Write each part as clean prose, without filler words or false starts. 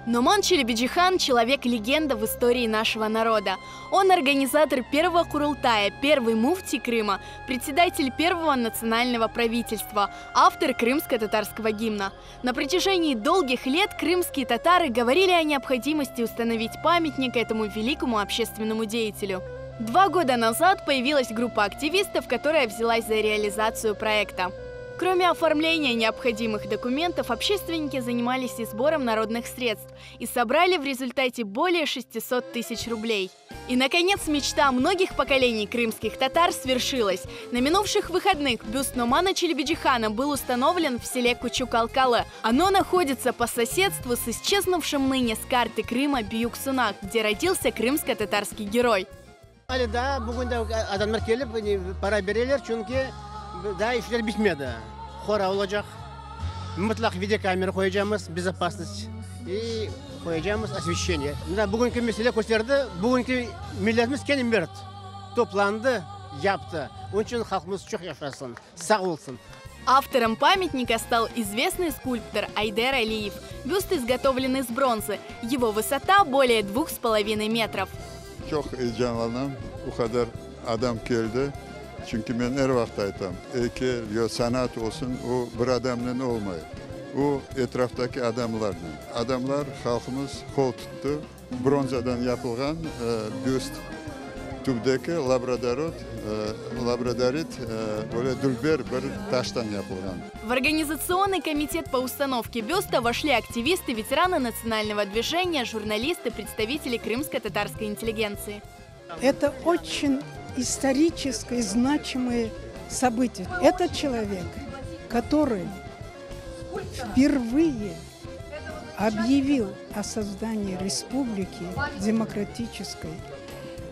Нуман Челебиджихан – человек-легенда в истории нашего народа. Он организатор первого Курултая, первый муфти Крыма, председатель первого национального правительства, автор крымско-татарского гимна. На протяжении долгих лет крымские татары говорили о необходимости установить памятник этому великому общественному деятелю. 2 года назад появилась группа активистов, которая взялась за реализацию проекта. Кроме оформления необходимых документов, общественники занимались и сбором народных средств и собрали в результате более 600 тысяч рублей. И, наконец, мечта многих поколений крымских татар свершилась. На минувших выходных бюст Нумана Челебиджихана был установлен в селе Кучук-Алкалы. Оно находится по соседству с исчезнувшим ныне с карты Крыма Бююк-Сунак, где родился крымско-татарский герой. Да, işler bitmedi. Хора olacak. Mutlak video kamera koyacağımız, безопасность и koyacağımız освещение. Bugünkü mesele gösterdi. Bugünkü milletimiz kendi mert. Toplandı, yaptı. Onun için halkımız çok yaşasın, sağ olsun. Автором памятника стал известный скульптор Айдер Алиев. Бюст изготовлен из бронзы. Его высота более 2,5 метров. Çok heyecanlandım. Bu kadar adam geldi. Çünkü ben her vakit aytam, heykel ya sanat olsun, o bir adamdan olmuyor. O etraftaki adamlardan. Adamlar halkımız kol tuttu. Bronzadan yapılgan büst tübdeki labradorit böyle dülber bir taştan yapılgan. В организационный комитет по установке бюста вошли активисты, ветераны национального движения, журналисты, представители крымско-татарской интеллигенции. Это очень историческое значимое событие. Это человек, который впервые объявил о создании республики демократической,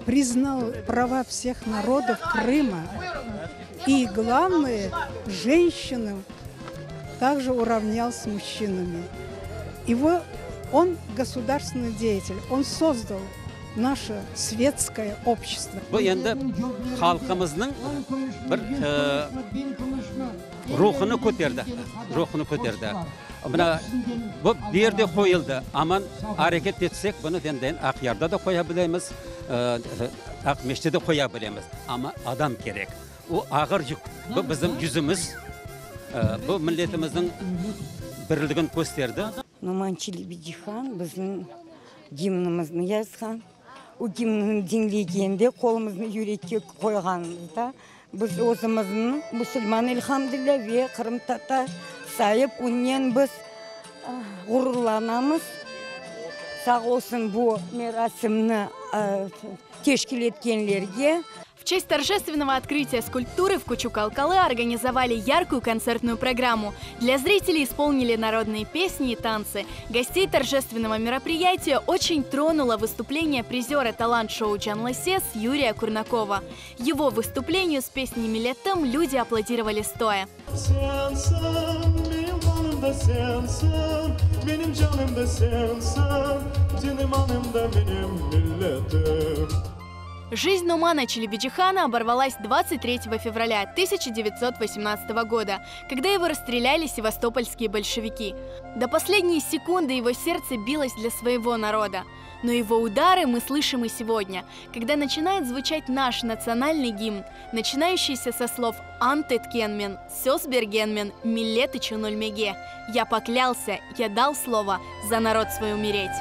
признал права всех народов Крыма и, главное, женщину также уравнял с мужчинами. Он государственный деятель, он создал наше светское общество. Bu endi xalqimizning bir ruhini ko'tardi. Buna bu yerda qo'yildi. Aman hareket etsek buni dendan aqyarda da qo'ya bilamiz, aq meştede qo'ya bilamiz. Ama adam kerak. O ağır yük. Bu bizim yüzümüz. Bu milletimizin birligini gösterdi. Нуман Челебиджихан bizning gimnimizni yazgan. O gimnin dinleyende kolumuzni yürekке koyganımızda biz o'zimizning musulmon elhamdülillah ve Kırım Tatar sahip unyen biz gururlanamiz. Sağ olsun bu merasimni teşkil etkenlerge. В честь торжественного открытия скульптуры в Кучук-Алкалы организовали яркую концертную программу. Для зрителей исполнили народные песни и танцы. Гостей торжественного мероприятия очень тронуло выступление призера талант-шоу «Джанласес» Юрия Курнакова. Его выступлению с песней «Миллетым» люди аплодировали стоя. Жизнь Нумана Челебиджихана оборвалась 23 февраля 1918 года, когда его расстреляли севастопольские большевики. До последней секунды его сердце билось для своего народа. Но его удары мы слышим и сегодня, когда начинает звучать наш национальный гимн, начинающийся со слов «Антеткенмен», «Сёсбергенмен», «Миллет и Чунульмеге». «Я поклялся, я дал слово за народ свой умереть».